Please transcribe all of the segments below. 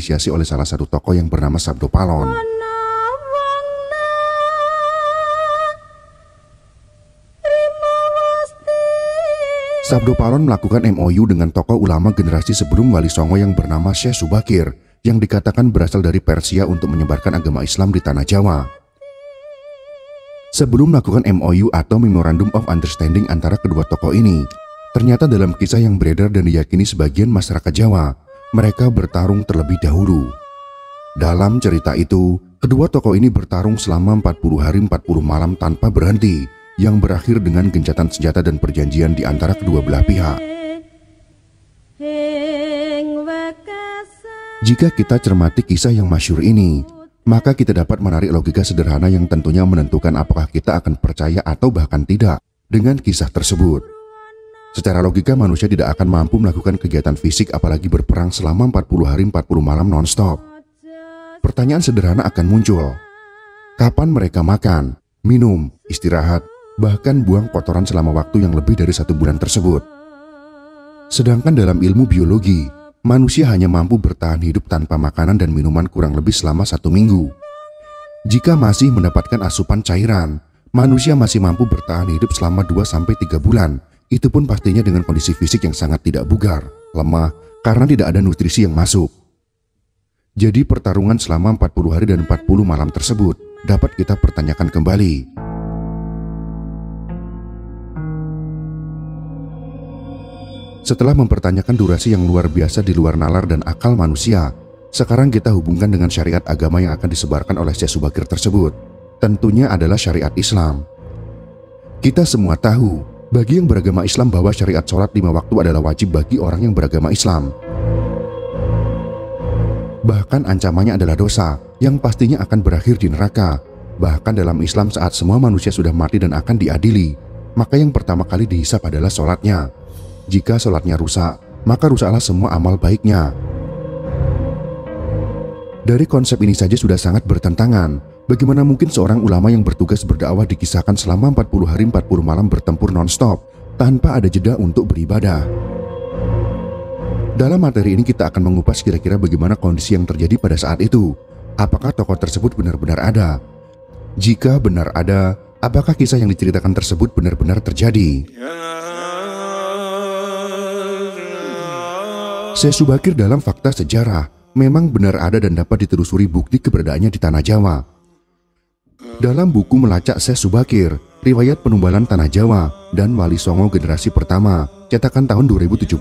diinisiasi oleh salah satu tokoh yang bernama Sabdo Palon. Sabdo Palon melakukan MOU dengan tokoh ulama generasi sebelum Wali Songo yang bernama Syekh Subakir, yang dikatakan berasal dari Persia untuk menyebarkan agama Islam di tanah Jawa. Sebelum melakukan MOU atau Memorandum of Understanding antara kedua tokoh ini, ternyata dalam kisah yang beredar dan diyakini sebagian masyarakat Jawa, mereka bertarung terlebih dahulu. Dalam cerita itu, kedua tokoh ini bertarung selama 40 hari 40 malam tanpa berhenti, yang berakhir dengan gencatan senjata dan perjanjian di antara kedua belah pihak. Jika kita cermati kisah yang masyhur ini, maka kita dapat menarik logika sederhana yang tentunya menentukan apakah kita akan percaya atau bahkan tidak dengan kisah tersebut. Secara logika, manusia tidak akan mampu melakukan kegiatan fisik apalagi berperang selama 40 hari 40 malam non-stop. Pertanyaan sederhana akan muncul. Kapan mereka makan, minum, istirahat, bahkan buang kotoran selama waktu yang lebih dari 1 bulan tersebut? Sedangkan dalam ilmu biologi, manusia hanya mampu bertahan hidup tanpa makanan dan minuman kurang lebih selama 1 minggu. Jika masih mendapatkan asupan cairan, manusia masih mampu bertahan hidup selama 2-3 bulan. Itu pun pastinya dengan kondisi fisik yang sangat tidak bugar, lemah, karena tidak ada nutrisi yang masuk. Jadi pertarungan selama 40 hari dan 40 malam tersebut dapat kita pertanyakan kembali. Setelah mempertanyakan durasi yang luar biasa di luar nalar dan akal manusia, sekarang kita hubungkan dengan syariat agama yang akan disebarkan oleh Syekh Subakir tersebut. Tentunya adalah syariat Islam. Kita semua tahu, bagi yang beragama Islam bahwa syariat sholat 5 waktu adalah wajib bagi orang yang beragama Islam. Bahkan ancamannya adalah dosa, yang pastinya akan berakhir di neraka. Bahkan dalam Islam saat semua manusia sudah mati dan akan diadili, maka yang pertama kali dihisab adalah sholatnya. Jika sholatnya rusak, maka rusaklah semua amal baiknya. Dari konsep ini saja sudah sangat bertentangan. Bagaimana mungkin seorang ulama yang bertugas berdakwah dikisahkan selama 40 hari 40 malam bertempur non-stop tanpa ada jeda untuk beribadah? Dalam materi ini kita akan mengupas kira-kira bagaimana kondisi yang terjadi pada saat itu. Apakah tokoh tersebut benar-benar ada? Jika benar ada, apakah kisah yang diceritakan tersebut benar-benar terjadi? Syekh Subakir dalam fakta sejarah memang benar ada dan dapat ditelusuri bukti keberadaannya di tanah Jawa. Dalam buku Melacak Syekh Subakir, Riwayat Penumbalan Tanah Jawa dan Wali Songo Generasi Pertama, cetakan tahun 2017,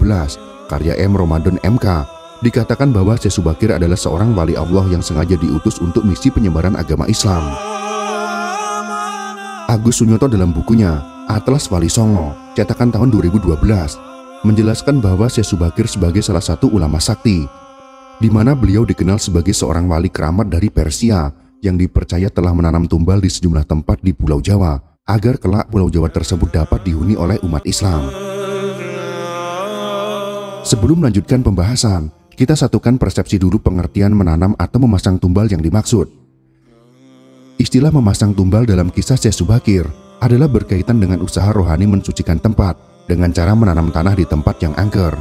karya M. Ramadan MK, dikatakan bahwa Syekh Subakir adalah seorang wali Allah yang sengaja diutus untuk misi penyebaran agama Islam. Agus Sunyoto dalam bukunya Atlas Wali Songo, cetakan tahun 2012, menjelaskan bahwa Syekh Subakir sebagai salah satu ulama sakti, di mana beliau dikenal sebagai seorang wali keramat dari Persia yang dipercaya telah menanam tumbal di sejumlah tempat di Pulau Jawa agar kelak Pulau Jawa tersebut dapat dihuni oleh umat Islam. Sebelum melanjutkan pembahasan, kita satukan persepsi dulu pengertian menanam atau memasang tumbal yang dimaksud. Istilah memasang tumbal dalam kisah Syekh Subakir adalah berkaitan dengan usaha rohani mensucikan tempat dengan cara menanam tanah di tempat yang angker.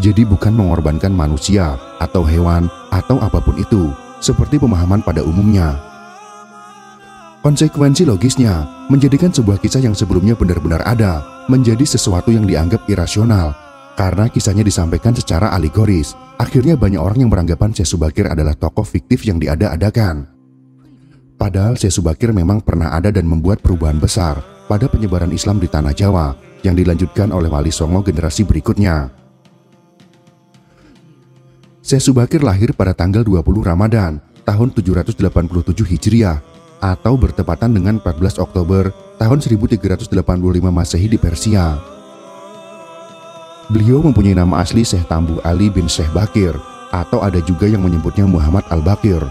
Jadi bukan mengorbankan manusia atau hewan atau apapun itu, seperti pemahaman pada umumnya. Konsekuensi logisnya menjadikan sebuah kisah yang sebelumnya benar-benar ada menjadi sesuatu yang dianggap irasional karena kisahnya disampaikan secara alegoris. Akhirnya banyak orang yang beranggapan Syekh Subakir adalah tokoh fiktif yang diada-adakan. Padahal Syekh Subakir memang pernah ada dan membuat perubahan besar pada penyebaran Islam di tanah Jawa yang dilanjutkan oleh Wali Songo generasi berikutnya. Syekh Subakir lahir pada tanggal 20 Ramadan tahun 787 Hijriah atau bertepatan dengan 14 Oktober tahun 1385 Masehi di Persia. Beliau mempunyai nama asli Syekh Tambu Ali bin Syekh Bakir, atau ada juga yang menyebutnya Muhammad Al-Bakir.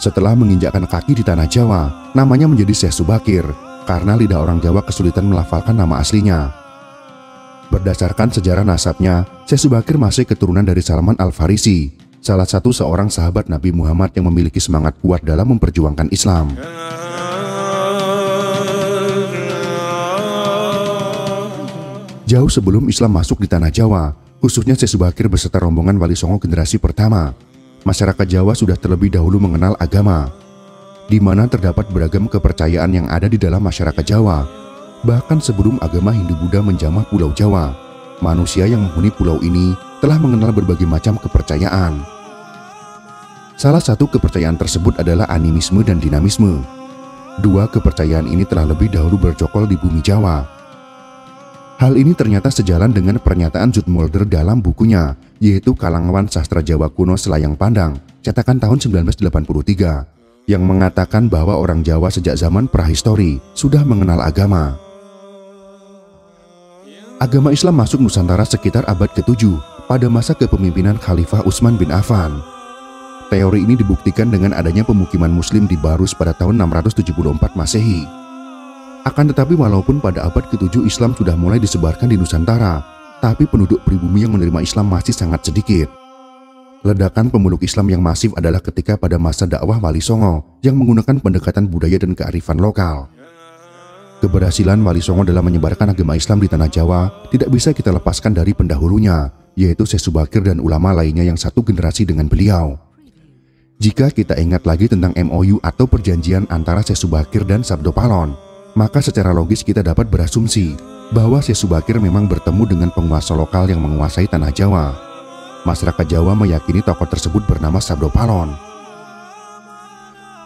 Setelah menginjakkan kaki di tanah Jawa, namanya menjadi Syekh Subakir karena lidah orang Jawa kesulitan melafalkan nama aslinya. Berdasarkan sejarah nasabnya, Syekh Subakir masih keturunan dari Salman Al-Farisi, salah satu seorang sahabat Nabi Muhammad yang memiliki semangat kuat dalam memperjuangkan Islam. Jauh sebelum Islam masuk di tanah Jawa, khususnya Syekh Subakir beserta rombongan Wali Songo generasi pertama, masyarakat Jawa sudah terlebih dahulu mengenal agama, di mana terdapat beragam kepercayaan yang ada di dalam masyarakat Jawa. Bahkan sebelum agama Hindu-Buddha menjamah Pulau Jawa, manusia yang menghuni pulau ini telah mengenal berbagai macam kepercayaan. Salah satu kepercayaan tersebut adalah animisme dan dinamisme. Dua kepercayaan ini telah lebih dahulu bercokol di bumi Jawa. Hal ini ternyata sejalan dengan pernyataan Zoetmulder dalam bukunya, yaitu Kalangan Sastra Jawa Kuno Selayang Pandang, cetakan tahun 1983, yang mengatakan bahwa orang Jawa sejak zaman prahistori sudah mengenal agama. Agama Islam masuk Nusantara sekitar abad ke-7 pada masa kepemimpinan Khalifah Utsman bin Affan. Teori ini dibuktikan dengan adanya pemukiman Muslim di Barus pada tahun 674 Masehi. Akan tetapi walaupun pada abad ke-7 Islam sudah mulai disebarkan di Nusantara, tapi penduduk pribumi yang menerima Islam masih sangat sedikit. Ledakan pemeluk Islam yang masif adalah ketika pada masa dakwah Wali Songo yang menggunakan pendekatan budaya dan kearifan lokal. Keberhasilan Wali Songo dalam menyebarkan agama Islam di tanah Jawa tidak bisa kita lepaskan dari pendahulunya, yaitu Syekh Subakir dan ulama lainnya yang satu generasi dengan beliau. Jika kita ingat lagi tentang MOU atau perjanjian antara Syekh Subakir dan Sabdo Palon, maka secara logis kita dapat berasumsi bahwa Syekh Subakir memang bertemu dengan penguasa lokal yang menguasai tanah Jawa. Masyarakat Jawa meyakini tokoh tersebut bernama Sabdo Palon.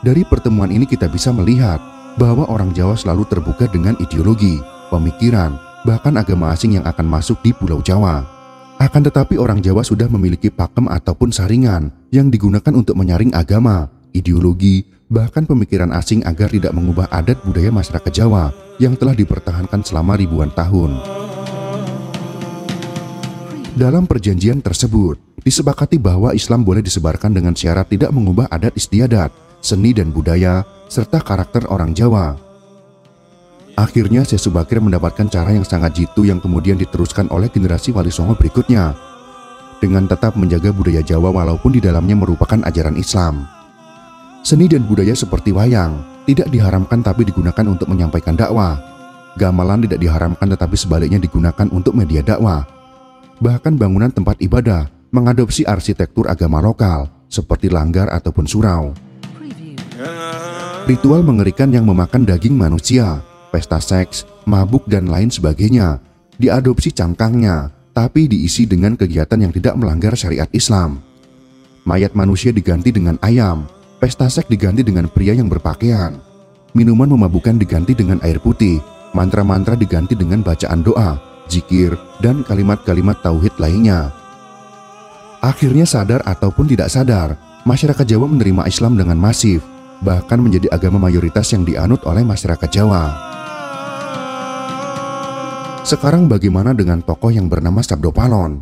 Dari pertemuan ini kita bisa melihat bahwa orang Jawa selalu terbuka dengan ideologi, pemikiran, bahkan agama asing yang akan masuk di Pulau Jawa. Akan tetapi orang Jawa sudah memiliki pakem ataupun saringan yang digunakan untuk menyaring agama, ideologi, bahkan pemikiran asing agar tidak mengubah adat budaya masyarakat Jawa yang telah dipertahankan selama ribuan tahun. Dalam perjanjian tersebut, disepakati bahwa Islam boleh disebarkan dengan syarat tidak mengubah adat istiadat, seni dan budaya, serta karakter orang Jawa. Akhirnya Syekh Subakir mendapatkan cara yang sangat jitu yang kemudian diteruskan oleh generasi Wali Songo berikutnya, dengan tetap menjaga budaya Jawa walaupun di dalamnya merupakan ajaran Islam. Seni dan budaya seperti wayang tidak diharamkan tapi digunakan untuk menyampaikan dakwah. Gamelan tidak diharamkan tetapi sebaliknya digunakan untuk media dakwah. Bahkan bangunan tempat ibadah mengadopsi arsitektur agama lokal seperti langgar ataupun surau. Ritual mengerikan yang memakan daging manusia, pesta seks, mabuk dan lain sebagainya diadopsi cangkangnya, tapi diisi dengan kegiatan yang tidak melanggar syariat Islam. Mayat manusia diganti dengan ayam, pesta seks diganti dengan pria yang berpakaian, minuman memabukkan diganti dengan air putih, mantra-mantra diganti dengan bacaan doa, zikir, dan kalimat-kalimat tauhid lainnya. Akhirnya sadar ataupun tidak sadar, masyarakat Jawa menerima Islam dengan masif, bahkan menjadi agama mayoritas yang dianut oleh masyarakat Jawa. Sekarang bagaimana dengan tokoh yang bernama Sabdo Palon?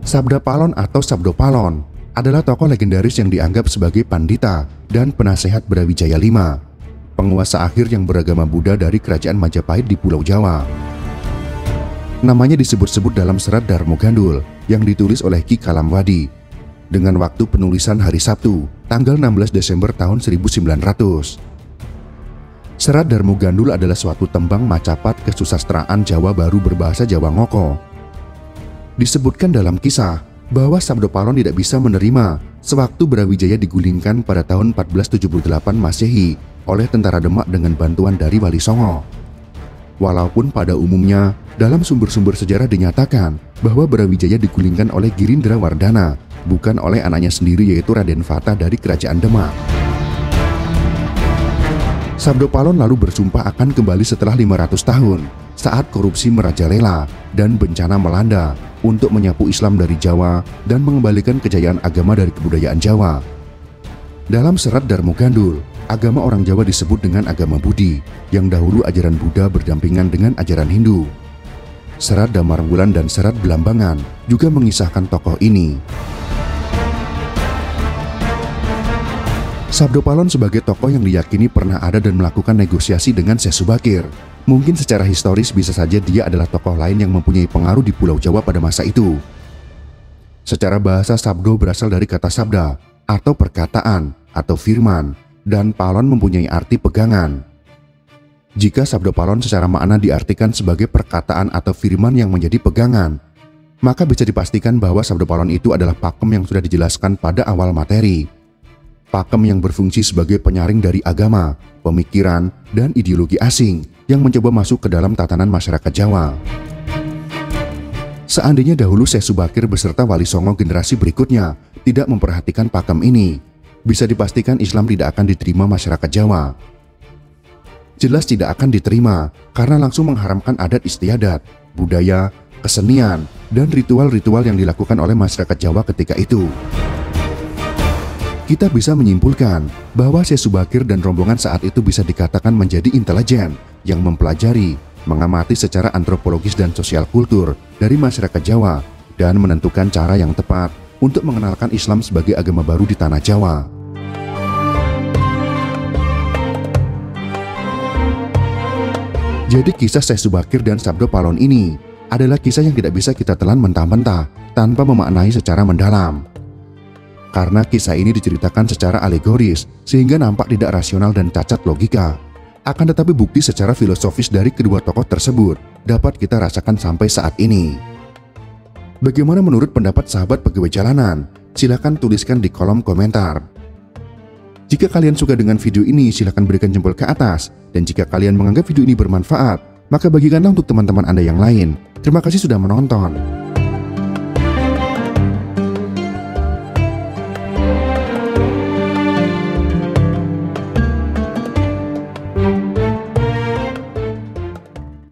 Sabda Palon atau Sabdo Palon adalah tokoh legendaris yang dianggap sebagai pandita dan penasehat Brawijaya V, penguasa akhir yang beragama Buddha dari kerajaan Majapahit di Pulau Jawa. Namanya disebut-sebut dalam serat Darmo Gandul yang ditulis oleh Ki Kalamwadi dengan waktu penulisan hari Sabtu, tanggal 16 Desember tahun 1900. Serat Darmo Gandul adalah suatu tembang macapat kesusastraan Jawa baru berbahasa Jawa Ngoko. Disebutkan dalam kisah bahwa Sabdo Palon tidak bisa menerima sewaktu Brawijaya digulingkan pada tahun 1478 Masehi oleh tentara Demak dengan bantuan dari Wali Songo. Walaupun pada umumnya dalam sumber-sumber sejarah dinyatakan bahwa Brawijaya digulingkan oleh Girindra Wardana, bukan oleh anaknya sendiri yaitu Raden Fata dari kerajaan Demak. Sabdo Palon lalu bersumpah akan kembali setelah 500 tahun saat korupsi merajalela dan bencana melanda untuk menyapu Islam dari Jawa dan mengembalikan kejayaan agama dari kebudayaan Jawa. Dalam serat Darmo Gandul, agama orang Jawa disebut dengan agama Budi, yang dahulu ajaran Buddha berdampingan dengan ajaran Hindu. Serat Damarwulan dan serat Belambangan juga mengisahkan tokoh ini. Sabdo Palon sebagai tokoh yang diyakini pernah ada dan melakukan negosiasi dengan Syekh Subakir. Mungkin secara historis bisa saja dia adalah tokoh lain yang mempunyai pengaruh di Pulau Jawa pada masa itu. Secara bahasa sabdo berasal dari kata sabda atau perkataan atau firman, dan palon mempunyai arti pegangan. Jika sabda Palon secara makna diartikan sebagai perkataan atau firman yang menjadi pegangan, maka bisa dipastikan bahwa sabda Palon itu adalah pakem yang sudah dijelaskan pada awal materi. Pakem yang berfungsi sebagai penyaring dari agama, pemikiran, dan ideologi asing yang mencoba masuk ke dalam tatanan masyarakat Jawa. Seandainya dahulu Syekh Subakir beserta Wali Songo generasi berikutnya tidak memperhatikan pakem ini, bisa dipastikan Islam tidak akan diterima masyarakat Jawa. Jelas tidak akan diterima karena langsung mengharamkan adat istiadat, budaya, kesenian, dan ritual-ritual yang dilakukan oleh masyarakat Jawa ketika itu. Kita bisa menyimpulkan bahwa Syekh Subakir dan rombongan saat itu bisa dikatakan menjadi intelijen yang mempelajari, mengamati secara antropologis dan sosial kultur dari masyarakat Jawa dan menentukan cara yang tepat untuk mengenalkan Islam sebagai agama baru di tanah Jawa. Jadi kisah Syekh Subakir dan Sabda Palon ini adalah kisah yang tidak bisa kita telan mentah-mentah tanpa memaknai secara mendalam. Karena kisah ini diceritakan secara alegoris sehingga nampak tidak rasional dan cacat logika. Akan tetapi bukti secara filosofis dari kedua tokoh tersebut dapat kita rasakan sampai saat ini. Bagaimana menurut pendapat sahabat pegawai jalanan? Silahkan tuliskan di kolom komentar. Jika kalian suka dengan video ini, silahkan berikan jempol ke atas. Dan jika kalian menganggap video ini bermanfaat, maka bagikanlah untuk teman-teman Anda yang lain. Terima kasih sudah menonton.